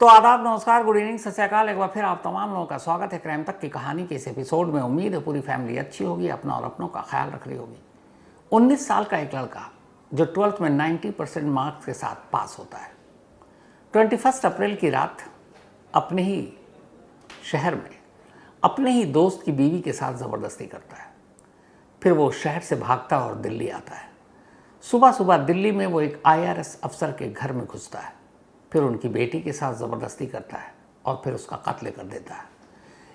तो आदाब, नमस्कार, गुड इवनिंग, सत श्री अकाल। एक बार फिर आप तमाम लोगों का स्वागत है क्राइम तक की कहानी के इस एपिसोड में। उम्मीद है पूरी फैमिली अच्छी होगी, अपना और अपनों का ख्याल रख रही होगी। 19 साल का एक लड़का जो 12th में 90% मार्क्स के साथ पास होता है, 21 अप्रैल की रात अपने ही शहर में अपने ही दोस्त की बीवी के साथ ज़बरदस्ती करता है। फिर वो शहर से भागता और दिल्ली आता है। सुबह सुबह दिल्ली में वो एक IRS अफसर के घर में घुसता है, फिर उनकी बेटी के साथ ज़बरदस्ती करता है और फिर उसका कत्ल कर देता है।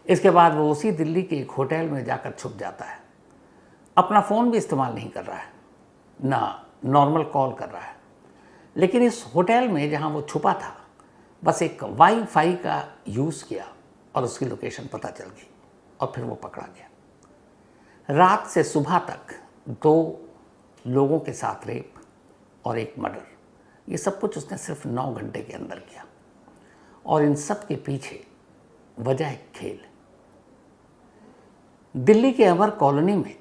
इसके बाद वो उसी दिल्ली के एक होटल में जाकर छुप जाता है। अपना फ़ोन भी इस्तेमाल नहीं कर रहा है, ना नॉर्मल कॉल कर रहा है, लेकिन इस होटल में जहाँ वो छुपा था बस एक वाईफाई का यूज़ किया और उसकी लोकेशन पता चल गई और फिर वो पकड़ा गया। रात से सुबह तक 2 लोगों के साथ रेप और एक मर्डर, ये सब कुछ उसने सिर्फ 9 घंटे के अंदर किया। और इन सब के पीछे वजह एक खेल। दिल्ली के अमर कॉलोनी में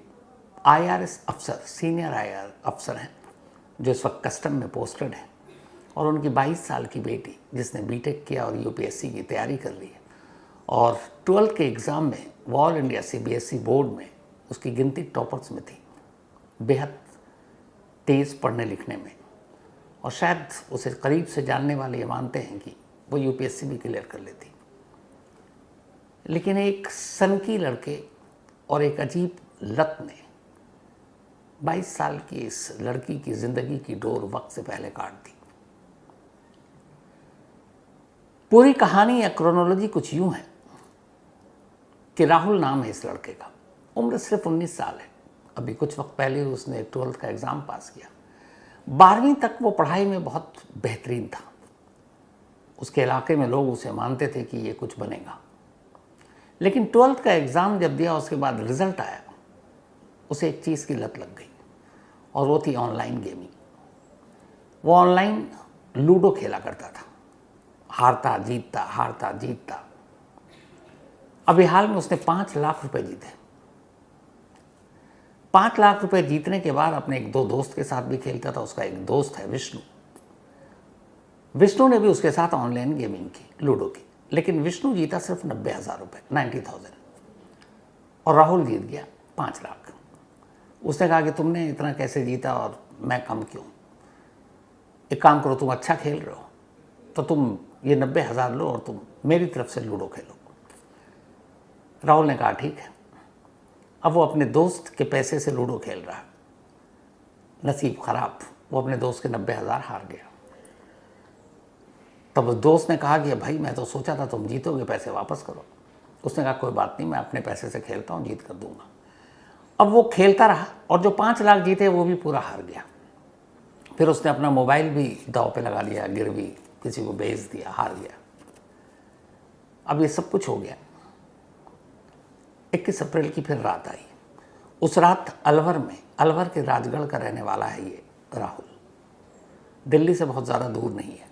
IRS अफसर, सीनियर IR अफसर हैं जो इस वक्त कस्टम में पोस्टेड हैं, और उनकी 22 साल की बेटी जिसने बीटेक किया और UPSC की तैयारी कर ली है और 12th के एग्ज़ाम में वो ऑल इंडिया CBSE बोर्ड में उसकी गिनती टॉपर्स में थी। बेहद तेज़ पढ़ने लिखने में, और शायद उसे करीब से जानने वाले ये मानते हैं कि वो UPSC भी क्लियर कर लेती। लेकिन एक सनकी लड़के और एक अजीब लत ने 22 साल की इस लड़की की ज़िंदगी की डोर वक्त से पहले काट दी। पूरी कहानी या क्रोनोलॉजी कुछ यूं है कि राहुल नाम है इस लड़के का, उम्र सिर्फ 19 साल है। अभी कुछ वक्त पहले उसने 12th का एग्ज़ाम पास किया। 12वीं तक वो पढ़ाई में बहुत बेहतरीन था। उसके इलाके में लोग उसे मानते थे कि ये कुछ बनेगा। लेकिन 12th का एग्ज़ाम जब दिया, उसके बाद रिज़ल्ट आया, उसे एक चीज़ की लत लग गई और वो थी ऑनलाइन गेमिंग। वो ऑनलाइन लूडो खेला करता था, हारता जीतता, हारता जीतता। अभी हाल में उसने 5 लाख रुपए जीते। 5 लाख रुपए जीतने के बाद अपने एक 2 दोस्त के साथ भी खेलता था। उसका एक दोस्त है विष्णु। विष्णु ने भी उसके साथ ऑनलाइन गेमिंग की, लूडो की, लेकिन विष्णु जीता सिर्फ 90,000 रुपये, 90,000, और राहुल जीत गया 5 लाख। उसने कहा कि तुमने इतना कैसे जीता और मैं कम क्यों? एक काम करो, तुम अच्छा खेल रहे हो तो तुम ये 90,000 लो और तुम मेरी तरफ से लूडो खेलो। राहुल ने कहा ठीक है। अब वो अपने दोस्त के पैसे से लूडो खेल रहा है। नसीब खराब, वो अपने दोस्त के 90,000 हार गया। तब उस दोस्त ने कहा कि भाई मैं तो सोचा था तुम जीतोगे, पैसे वापस करो। उसने कहा कोई बात नहीं, मैं अपने पैसे से खेलता हूँ, जीत कर दूंगा। अब वो खेलता रहा और जो 5 लाख जीते वो भी पूरा हार गया। फिर उसने अपना मोबाइल भी दांव पे लगा लिया, गिरवी किसी को बेच दिया, हार गया। अब ये सब कुछ हो गया। 21 अप्रैल की फिर रात आई। उस रात अलवर में, अलवर के राजगढ़ का रहने वाला है ये राहुल, दिल्ली से बहुत ज़्यादा दूर नहीं है।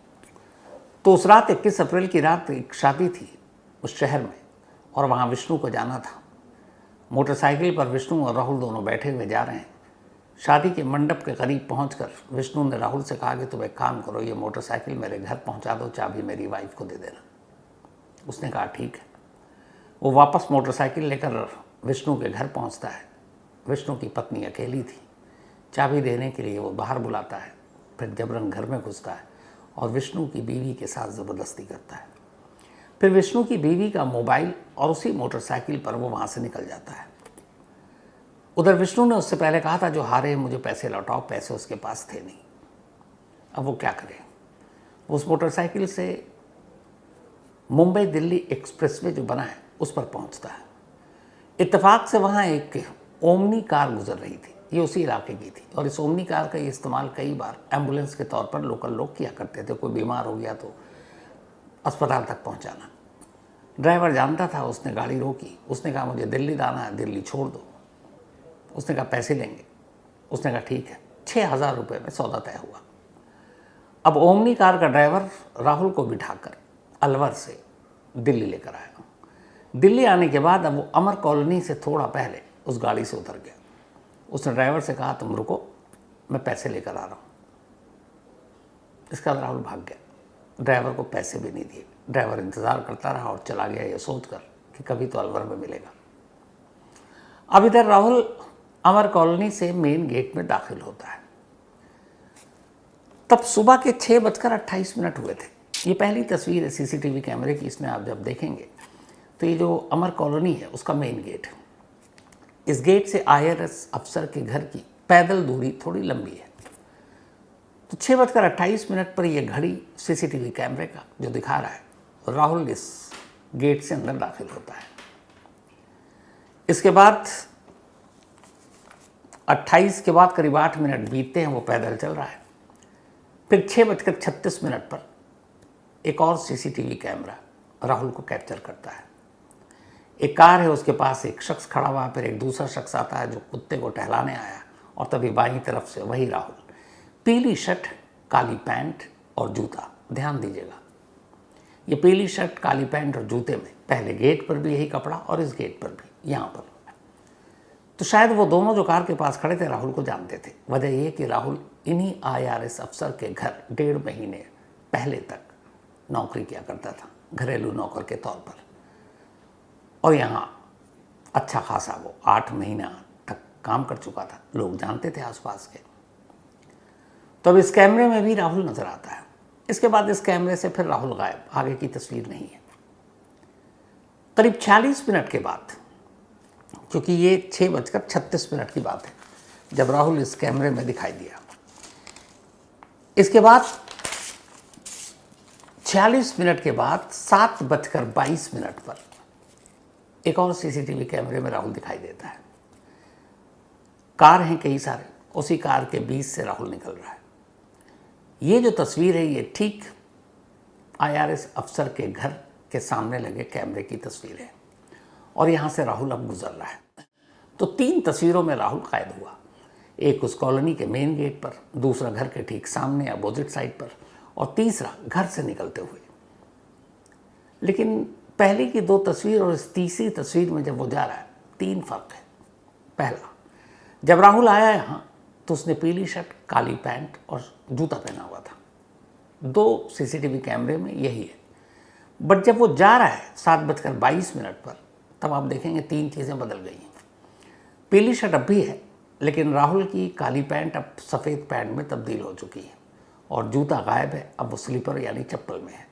तो उस रात 21 अप्रैल की रात एक शादी थी उस शहर में, और वहाँ विष्णु को जाना था। मोटरसाइकिल पर विष्णु और राहुल दोनों बैठे हुए जा रहे हैं। शादी के मंडप के करीब पहुंचकर विष्णु ने राहुल से कहा कि तुम एक काम करो, ये मोटरसाइकिल मेरे घर पहुंचा दो, चाबी मेरी वाइफ को दे देना। उसने कहा ठीक है। वो वापस मोटरसाइकिल लेकर विष्णु के घर पहुंचता है। विष्णु की पत्नी अकेली थी। चाबी देने के लिए वो बाहर बुलाता है, फिर जबरन घर में घुसता है और विष्णु की बीवी के साथ ज़बरदस्ती करता है। फिर विष्णु की बीवी का मोबाइल और उसी मोटरसाइकिल पर वो वहाँ से निकल जाता है। उधर विष्णु ने उससे पहले कहा था जो हारे मुझे पैसे लौटाओ, पैसे उसके पास थे नहीं। अब वो क्या करे? उस मोटरसाइकिल से मुंबई दिल्ली एक्सप्रेसवे जो बना है उस पर पहुंचता है। इत्तेफाक से वहाँ एक ओमनी कार गुजर रही थी, ये उसी इलाके की थी, और इस ओमनी कार का इस्तेमाल कई बार एम्बुलेंस के तौर पर लोकल लोग किया करते थे। कोई बीमार हो गया तो अस्पताल तक पहुंचाना। ड्राइवर जानता था, उसने गाड़ी रोकी। उसने कहा मुझे दिल्ली जाना है, दिल्ली छोड़ दो। उसने कहा पैसे लेंगे। उसने कहा ठीक है। 6,000 रुपये में सौदा तय हुआ। अब ओमनी कार का ड्राइवर राहुल को बिठाकर अलवर से दिल्ली लेकर आया। दिल्ली आने के बाद अब वो अमर कॉलोनी से थोड़ा पहले उस गाड़ी से उतर गया। उसने ड्राइवर से कहा तुम रुको, मैं पैसे लेकर आ रहा हूँ। इसका राहुल भाग गया, ड्राइवर को पैसे भी नहीं दिए। ड्राइवर इंतज़ार करता रहा और चला गया ये सोचकर कि कभी तो अलवर में मिलेगा। अब इधर राहुल अमर कॉलोनी से मेन गेट में दाखिल होता है। तब सुबह के 6:28 हुए थे। ये पहली तस्वीर है सीसीटीवी कैमरे की। इसमें आप जब देखेंगे तो ये जो अमर कॉलोनी है उसका मेन गेट है। इस गेट से आईआरएस अफसर के घर की पैदल दूरी थोड़ी लंबी है। तो 6:28 पर यह घड़ी सीसीटीवी कैमरे का जो दिखा रहा है राहुल इस गेट से अंदर दाखिल होता है। इसके बाद 28 के बाद करीब 8 मिनट बीतते हैं, वो पैदल चल रहा है। फिर 6:36 पर एक और सीसीटीवी कैमरा राहुल को कैप्चर करता है। एक कार है, उसके पास एक शख्स खड़ा हुआ, फिर एक दूसरा शख्स आता है जो कुत्ते को टहलाने आया, और तभी बाईं तरफ से वही राहुल, पीली शर्ट, काली पैंट और जूता। ध्यान दीजिएगा, ये पीली शर्ट, काली पैंट और जूते में पहले गेट पर भी यही कपड़ा और इस गेट पर भी, यहाँ पर। तो शायद वो दोनों जो कार के पास खड़े थे राहुल को जानते थे। वजह ये कि राहुल इन्हीं आईआरएस अफसर के घर 1.5 महीने पहले तक नौकरी किया करता था, घरेलू नौकर के तौर पर। और यहाँ अच्छा खासा वो 8 महीना तक काम कर चुका था, लोग जानते थे आसपास के। तो अब इस कैमरे में भी राहुल नजर आता है। इसके बाद इस कैमरे से फिर राहुल गायब, आगे की तस्वीर नहीं है। करीब 46 मिनट के बाद, क्योंकि ये 6:36 की बात है जब राहुल इस कैमरे में दिखाई दिया। इसके बाद 46 मिनट के बाद 7:22 पर एक और सीसीटीवी कैमरे में राहुल दिखाई देता है। कार हैं कई सारे, उसी कार के बीच से राहुल निकल रहा है। ये जो तस्वीर है ये ठीक आईआरएस अफसर के घर के सामने लगे कैमरे की तस्वीर है, और यहाँ से राहुल अब गुजर रहा है। तो 3 तस्वीरों में राहुल कैद हुआ, एक उस कॉलोनी के मेन गेट पर, दूसरा घर के ठीक सामने अपोजिट साइड पर, और तीसरा घर से निकलते हुए। लेकिन पहले की 2 तस्वीर और इस तीसरी तस्वीर में जब वो जा रहा है, 3 फर्क है। पहला, जब राहुल आया यहाँ तो उसने पीली शर्ट, काली पैंट और जूता पहना हुआ था। 2 सीसीटीवी कैमरे में यही है। बट जब वो जा रहा है 7:22 पर, तब आप देखेंगे 3 चीज़ें बदल गई हैं। पीली शर्ट अब भी है, लेकिन राहुल की काली पैंट अब सफ़ेद पैंट में तब्दील हो चुकी है, और जूता गायब है, अब वो स्लीपर यानी चप्पल में है।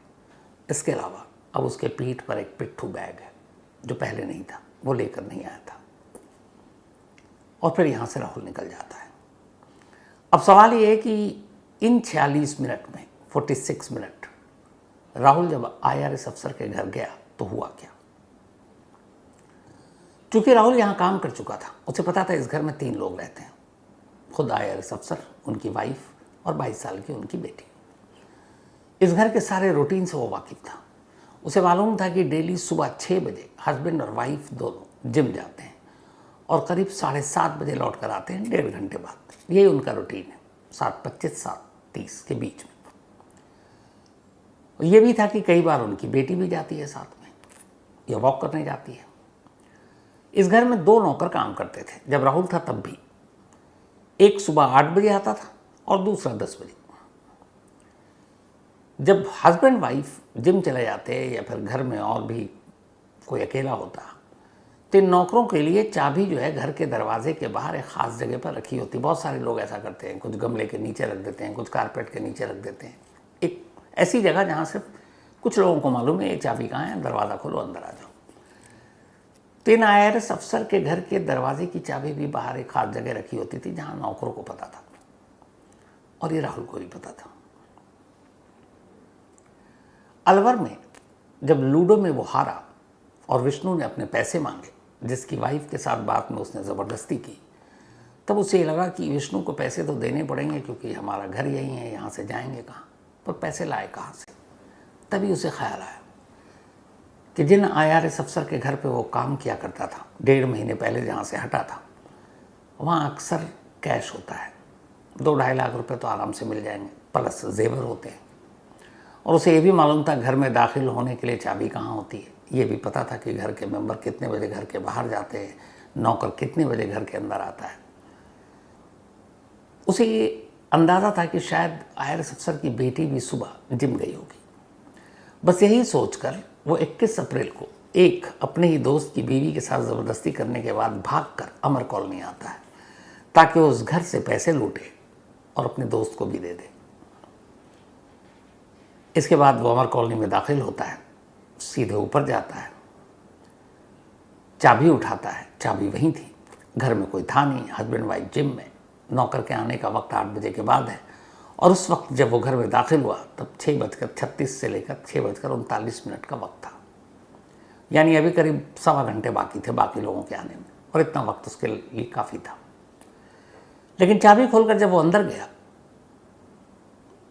इसके अलावा अब उसके पीठ पर एक पिट्ठू बैग है जो पहले नहीं था, वो लेकर नहीं आया था। और फिर यहाँ से राहुल निकल जाता है। अब सवाल ये है कि इन 46 मिनट में 46 मिनट राहुल जब आईआरएस अफसर के घर गया तो हुआ क्या? चूंकि राहुल यहाँ काम कर चुका था, उसे पता था इस घर में 3 लोग रहते हैं, खुद आईआरएस अफसर, उनकी वाइफ और 22 साल की उनकी बेटी। इस घर के सारे रूटीन से वो वाकिफ था। उसे मालूम था कि डेली सुबह 6 बजे हस्बैंड और वाइफ दोनों जिम जाते हैं और करीब 7:30 बजे लौट कर आते हैं 1.5 घंटे बाद। यही उनका रूटीन है, 7:25 7:30 के बीच में। ये भी था कि कई बार उनकी बेटी भी जाती है साथ में, या वॉक करने जाती है। इस घर में 2 नौकर काम करते थे जब राहुल था तब भी। एक सुबह 8 बजे आता था और दूसरा 10 बजे। जब हस्बैंड वाइफ जिम चले जाते या फिर घर में और भी कोई अकेला होता, तो इन नौकरों के लिए चाबी जो है घर के दरवाजे के बाहर एक ख़ास जगह पर रखी होती। बहुत सारे लोग ऐसा करते हैं, कुछ गमले के नीचे रख देते हैं, कुछ कारपेट के नीचे रख देते हैं। एक ऐसी जगह जहाँ सिर्फ कुछ लोगों को मालूम है ये चाबी कहाँ है, दरवाज़ा खोलो अंदर आ जाओ। तो इन आईआरएस अफसर के घर के दरवाजे की चाबी भी बाहर एक खास जगह रखी होती थी जहाँ नौकरों को पता था, और ये राहुल को भी पता था। अलवर में जब लूडो में वो हारा और विष्णु ने अपने पैसे मांगे, जिसकी वाइफ के साथ बात में उसने ज़बरदस्ती की, तब उसे लगा कि विष्णु को पैसे तो देने पड़ेंगे क्योंकि हमारा घर यहीं है, यहाँ से जाएंगे कहाँ, पर पैसे लाए कहाँ से। तभी उसे ख्याल आया कि जिन आईआरएस अफसर के घर पे वो काम किया करता था 1.5 महीने पहले जहाँ से हटा था, वहाँ अक्सर कैश होता है, 2-2.5 लाख रुपए तो आराम से मिल जाएंगे, प्लस जेवर होते हैं। और उसे ये भी मालूम था घर में दाखिल होने के लिए चाबी कहाँ होती है। ये भी पता था कि घर के मेंबर कितने बजे घर के बाहर जाते हैं, नौकर कितने बजे घर के अंदर आता है। उसे ये अंदाज़ा था कि शायद आईआरएस अफसर की बेटी भी सुबह जिम गई होगी। बस यही सोचकर वो 21 अप्रैल को एक अपने ही दोस्त की बीवी के साथ ज़बरदस्ती करने के बाद भागकर अमर कॉलोनी आता है ताकि वो उस घर से पैसे लूटे और अपने दोस्त को भी दे दे। इसके बाद वो अमर कॉलोनी में दाखिल होता है, सीधे ऊपर जाता है, चाबी उठाता है, चाबी वहीं थी, घर में कोई था नहीं, हस्बैंड वाइफ जिम में, नौकर के आने का वक्त 8 बजे के बाद है। और उस वक्त जब वो घर में दाखिल हुआ तब 6:36 से लेकर 6:39 का वक्त था, यानी अभी करीब सवा घंटे बाकी थे बाकी लोगों के आने में, और इतना वक्त उसके लिए काफ़ी था। लेकिन चाबी खोलकर जब वो अंदर गया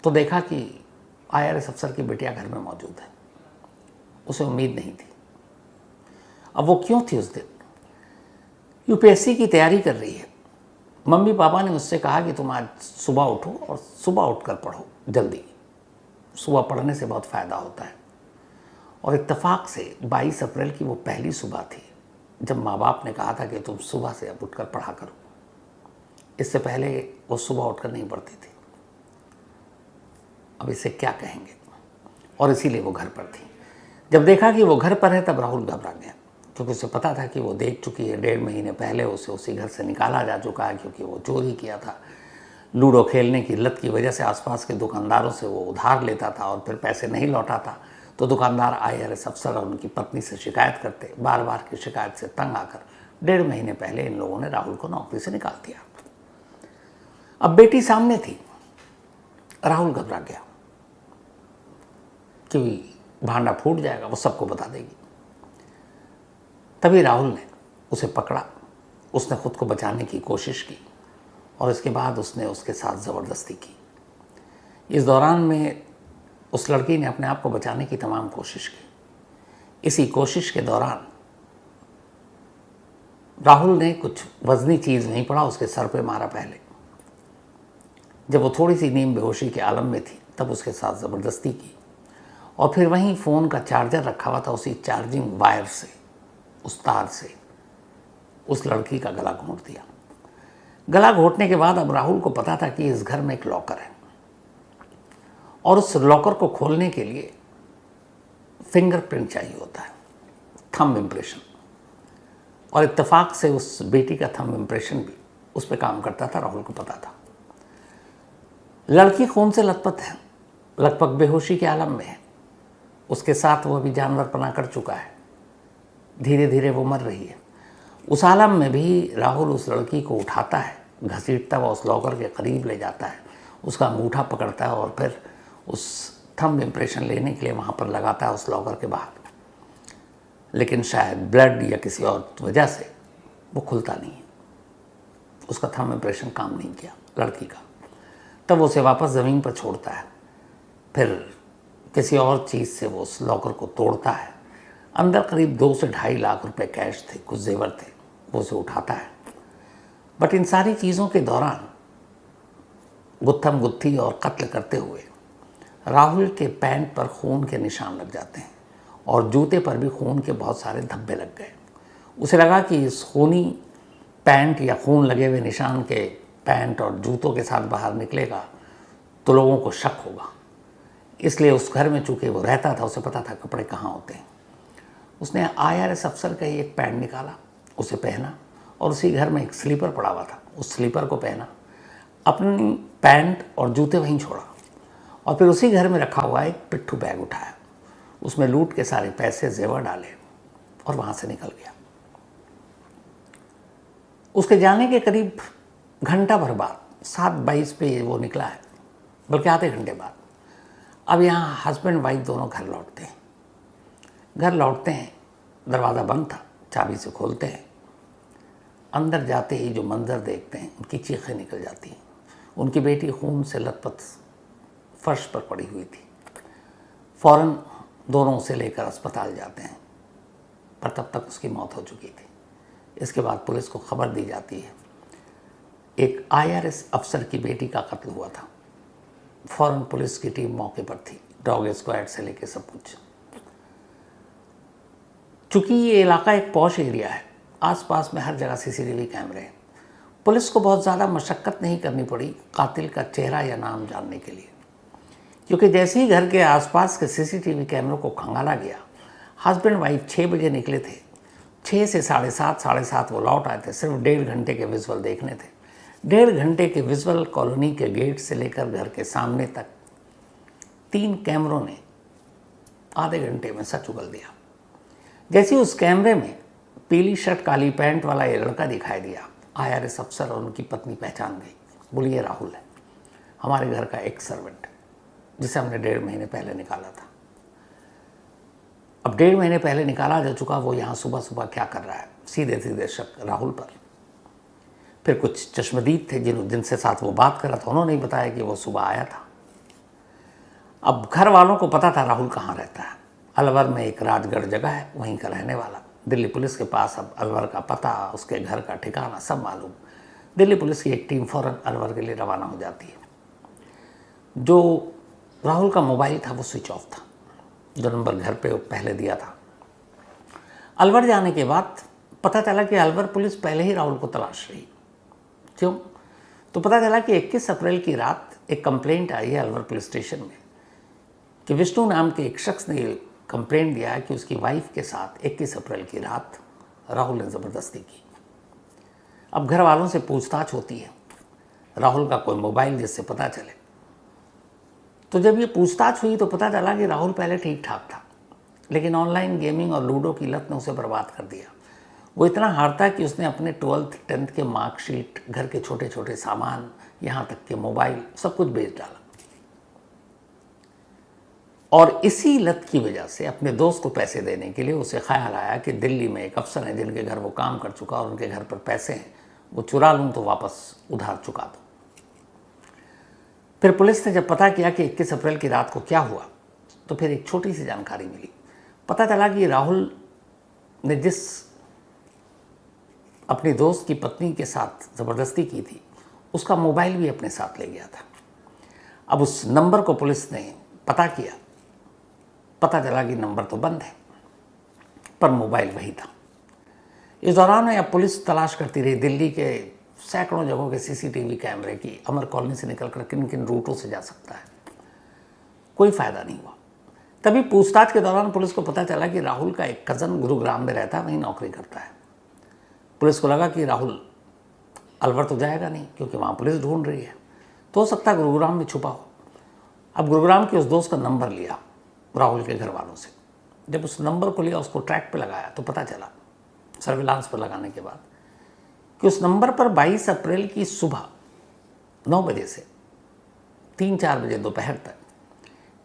तो देखा कि IRS अफसर की बिटिया घर में मौजूद है। उसे उम्मीद नहीं थी। अब वो क्यों थी? उस दिन UPSC की तैयारी कर रही है। मम्मी पापा ने उससे कहा कि तुम आज सुबह उठो और सुबह उठकर पढ़ो जल्दी, सुबह पढ़ने से बहुत फ़ायदा होता है। और इत्तेफाक से 22 अप्रैल की वो पहली सुबह थी जब माँ बाप ने कहा था कि तुम सुबह से अब उठकर पढ़ा करो। इससे पहले वो सुबह उठकर नहीं पढ़ती थी। अब इसे क्या कहेंगे? और इसीलिए वो घर पर थी। जब देखा कि वो घर पर है तब राहुल घबरा गया, क्योंकि उसे पता था कि वो देख चुकी है, 1.5 महीने पहले उसे उसी घर से निकाला जा चुका है, क्योंकि वो चोरी किया था। लूडो खेलने की लत की वजह से आसपास के दुकानदारों से वो उधार लेता था और फिर पैसे नहीं लौटाता तो दुकानदार IRS अफसर और उनकी पत्नी से शिकायत करते। बार बार की शिकायत से तंग आकर 1.5 महीने पहले इन लोगों ने राहुल को नौकरी से निकाल दिया। अब बेटी सामने थी। राहुल घबरा गया कि भांडा फूट जाएगा, वो सबको बता देगी। तभी राहुल ने उसे पकड़ा, उसने खुद को बचाने की कोशिश की और इसके बाद उसने उसके साथ ज़बरदस्ती की। इस दौरान में उस लड़की ने अपने आप को बचाने की तमाम कोशिश की। इसी कोशिश के दौरान राहुल ने कुछ वजनी चीज़ नहीं पड़ा, उसके सर पे मारा पहले। जब वो थोड़ी सी नींद बेहोशी के आलम में थी तब उसके साथ ज़बरदस्ती की और फिर वहीं फ़ोन का चार्जर रखा हुआ था, उसी चार्जिंग वायर से, उस तार से उस लड़की का गला घोंट दिया। गला घोंटने के बाद अब राहुल को पता था कि इस घर में एक लॉकर है और उस लॉकर को खोलने के लिए फिंगरप्रिंट चाहिए होता है, थंब इम्प्रेशन। और इत्तेफाक से उस बेटी का थंब इम्प्रेशन भी उस पर काम करता था, राहुल को पता था। लड़की खून से लथपथ है, लगभग बेहोशी के आलम में है, उसके साथ वो अभी जानवरपना कर चुका है, धीरे धीरे वो मर रही है। उस आलम में भी राहुल उस लड़की को उठाता है, घसीटता हुआ उस लॉकर के करीब ले जाता है, उसका अंगूठा पकड़ता है और फिर उस थंब इम्प्रेशन लेने के लिए वहाँ पर लगाता है उस लॉकर के बाहर। लेकिन शायद ब्लड या किसी और वजह से वो खुलता नहीं है, उसका थंब इम्प्रेशन काम नहीं किया लड़की का। तब उसे वापस ज़मीन पर छोड़ता है, फिर किसी और चीज़ से वो उस लॉकर को तोड़ता है। अंदर करीब 2 से 2.5 लाख रुपए कैश थे, कुछ जेवर थे, वो उसे उठाता है। बट इन सारी चीज़ों के दौरान गुत्थम गुत्थी और कत्ल करते हुए राहुल के पैंट पर खून के निशान लग जाते हैं और जूते पर भी खून के बहुत सारे धब्बे लग गए। उसे लगा कि इस खूनी पैंट या खून लगे हुए निशान के पैंट और जूतों के साथ बाहर निकलेगा तो लोगों को शक होगा, इसलिए उस घर में चूँकि वो रहता था उसे पता था कपड़े कहाँ होते हैं। उसने IRS अफसर का ही एक पैंट निकाला, उसे पहना और उसी घर में एक स्लीपर पड़ा हुआ था, उस स्लीपर को पहना, अपनी पैंट और जूते वहीं छोड़ा और फिर उसी घर में रखा हुआ एक पिट्ठू बैग उठाया, उसमें लूट के सारे पैसे जेवर डाले और वहाँ से निकल गया। उसके जाने के करीब घंटा भर बाद 7:22 पे वो निकला है, बल्कि आधे घंटे बाद। अब यहाँ हस्बैंड वाइफ दोनों घर लौटते हैं। घर लौटते हैं, दरवाज़ा बंद था, चाबी से खोलते हैं। अंदर जाते ही जो मंजर देखते हैं उनकी चीखें निकल जाती हैं। उनकी बेटी खून से लथपथ फर्श पर पड़ी हुई थी। फ़ौरन दोनों उसे लेकर अस्पताल जाते हैं, पर तब तक उसकी मौत हो चुकी थी। इसके बाद पुलिस को खबर दी जाती है, एक IRS अफसर की बेटी का कत्ल हुआ था। फ़ौरन पुलिस की टीम मौके पर थी, डॉग स्क्वाड से लेकर सब कुछ। चूँकि ये इलाका एक पॉश एरिया है, आसपास में हर जगह CCTV कैमरे हैं, पुलिस को बहुत ज़्यादा मशक्क़त नहीं करनी पड़ी कातिल का चेहरा या नाम जानने के लिए। क्योंकि जैसे ही घर के आसपास के सीसीटीवी कैमरों को खंगाला गया, हस्बैंड वाइफ 6 बजे निकले थे, 6 से 7:30, 7:30 वो लौट आए थे, सिर्फ 1.5 घंटे के विजुअल देखने थे। 1.5 घंटे के विजुअल कॉलोनी के गेट से लेकर घर के सामने तक 3 कैमरों ने आधे घंटे में सच उगल दिया। जैसे उस कैमरे में पीली शर्ट काली पैंट वाला ये लड़का दिखाई दिया, IRS अफसर और उनकी पत्नी पहचान गई, बोली ये राहुल है, हमारे घर का एक सर्वेंट जिसे हमने 1.5 महीने पहले निकाला था। अब 1.5 महीने पहले निकाला जा चुका वो यहाँ सुबह सुबह क्या कर रहा है, सीधे सीधे शक राहुल पर। फिर कुछ चश्मदीद थे जिनसे साथ वो बात कर रहा था, उन्होंने ही बताया कि वो सुबह आया था। अब घर वालों को पता था राहुल कहाँ रहता है। अलवर में एक राजगढ़ जगह है, वहीं का रहने वाला। दिल्ली पुलिस के पास अब अलवर का पता, उसके घर का ठिकाना सब मालूम। दिल्ली पुलिस की एक टीम फ़ौरन अलवर के लिए रवाना हो जाती है। जो राहुल का मोबाइल था वो स्विच ऑफ था, जो नंबर घर पे पहले दिया था। अलवर जाने के बाद पता चला कि अलवर पुलिस पहले ही राहुल को तलाश रही। क्यों? तो पता चला कि 21 अप्रैल की रात एक कंप्लेंट आई है अलवर पुलिस स्टेशन में कि विष्णु नाम के एक शख्स ने कंप्लेंट दिया है कि उसकी वाइफ के साथ 21 अप्रैल की रात राहुल ने ज़बरदस्ती की। अब घर वालों से पूछताछ होती है, राहुल का कोई मोबाइल जिससे पता चले। तो जब ये पूछताछ हुई तो पता चला कि राहुल पहले ठीक ठाक था, लेकिन ऑनलाइन गेमिंग और लूडो की लत ने उसे बर्बाद कर दिया। वो इतना हार था कि उसने अपने 12th 10th के मार्कशीट, घर के छोटे छोटे सामान, यहाँ तक के मोबाइल सब कुछ बेच डाला। और इसी लत की वजह से अपने दोस्त को पैसे देने के लिए उसे ख्याल आया कि दिल्ली में एक अफसर है जिनके घर वो काम कर चुका और उनके घर पर पैसे हैं, वो चुरा लूँ तो वापस उधार चुका दूँ। फिर पुलिस ने जब पता किया कि 21 अप्रैल की रात को क्या हुआ, तो फिर एक छोटी सी जानकारी मिली। पता चला कि राहुल ने जिस अपनी दोस्त की पत्नी के साथ ज़बरदस्ती की थी, उसका मोबाइल भी अपने साथ ले गया था। अब उस नंबर को पुलिस ने पता किया, पता चला कि नंबर तो बंद है पर मोबाइल वही था। इस दौरान अब पुलिस तलाश करती रही दिल्ली के सैकड़ों जगहों के सीसीटीवी कैमरे की, अमर कॉलोनी से निकलकर किन किन रूटों से जा सकता है। कोई फ़ायदा नहीं हुआ। तभी पूछताछ के दौरान पुलिस को पता चला कि राहुल का एक कज़न गुरुग्राम में रहता है, वहीं नौकरी करता है। पुलिस को लगा कि राहुल अलवर तो जाएगा नहीं क्योंकि वहाँ पुलिस ढूंढ रही है, तो हो सकता है गुरुग्राम में छुपा हो। अब गुरुग्राम के उस दोस्त का नंबर लिया राहुल के घर वालों से। जब उस नंबर को लिया, उसको ट्रैक पे लगाया तो पता चला, सर्विलांस पर लगाने के बाद, कि उस नंबर पर 22 अप्रैल की सुबह 9 बजे से 3-4 बजे दोपहर तक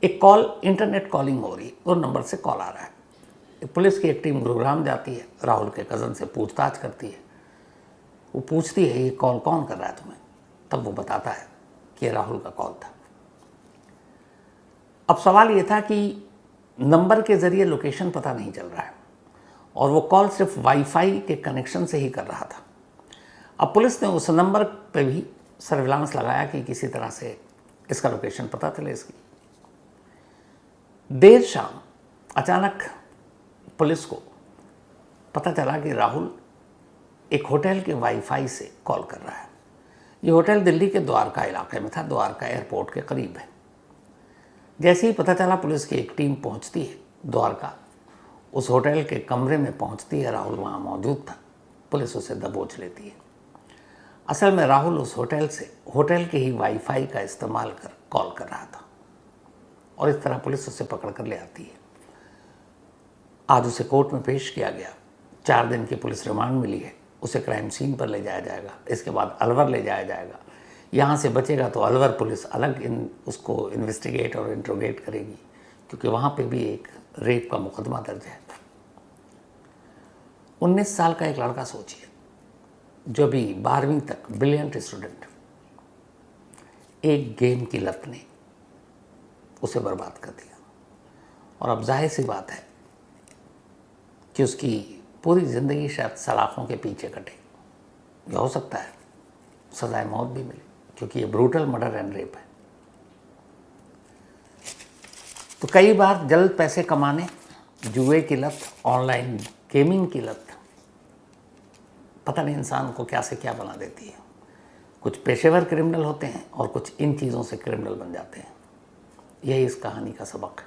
एक कॉल, इंटरनेट कॉलिंग हो रही है और नंबर से कॉल आ रहा है। पुलिस की एक टीम गुरुग्राम जाती है, राहुल के कज़न से पूछताछ करती है। वो पूछती है ये कॉल कौन कर रहा है तुम्हें, तब वो बताता है कि ये राहुल का कॉल था। अब सवाल ये था कि नंबर के ज़रिए लोकेशन पता नहीं चल रहा है और वो कॉल सिर्फ वाईफाई के कनेक्शन से ही कर रहा था। अब पुलिस ने उस नंबर पे भी सर्विलांस लगाया कि किसी तरह से इसका लोकेशन पता चले इसकी। देर शाम अचानक पुलिस को पता चला कि राहुल एक होटल के वाईफाई से कॉल कर रहा है। ये होटल दिल्ली के द्वारका इलाके में था, द्वारका एयरपोर्ट के करीब है। जैसे ही पता चला, पुलिस की एक टीम पहुंचती है द्वारका, उस होटल के कमरे में पहुंचती है। राहुल वहाँ मौजूद था। पुलिस उसे दबोच लेती है। असल में राहुल उस होटल से, होटल के ही वाईफाई का इस्तेमाल कर कॉल कर रहा था और इस तरह पुलिस उसे पकड़ कर ले आती है। आज उसे कोर्ट में पेश किया गया। 4 दिन की पुलिस रिमांड मिली है। उसे क्राइम सीन पर ले जाया जाएगा, इसके बाद अलवर ले जाया जाएगा। यहाँ से बचेगा तो अलवर पुलिस अलग उसको इन्वेस्टिगेट और इंट्रोगेट करेगी, क्योंकि वहाँ पे भी एक रेप का मुकदमा दर्ज है। 19 साल का एक लड़का, सोचिए, जो भी 12वीं तक ब्रिलियंट स्टूडेंट, एक गेम की लत ने उसे बर्बाद कर दिया। और अब जाहिर सी बात है कि उसकी पूरी ज़िंदगी शायद सलाखों के पीछे कटे, या हो सकता है सजाए मौत भी मिले, क्योंकि ये ब्रूटल मर्डर एंड रेप है। तो कई बार जल्द पैसे कमाने, जुए की लत, ऑनलाइन गेमिंग की लत, पता नहीं इंसान को क्या से क्या बना देती है। कुछ पेशेवर क्रिमिनल होते हैं और कुछ इन चीज़ों से क्रिमिनल बन जाते हैं। यही इस कहानी का सबक है।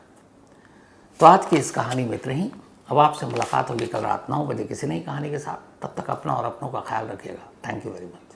तो आज की इस कहानी में इतना ही। अब आपसे मुलाकात होगी कल रात 9 बजे किसी नई कहानी के साथ। तब तक अपना और अपनों का ख्याल रखिएगा। Thank you very much.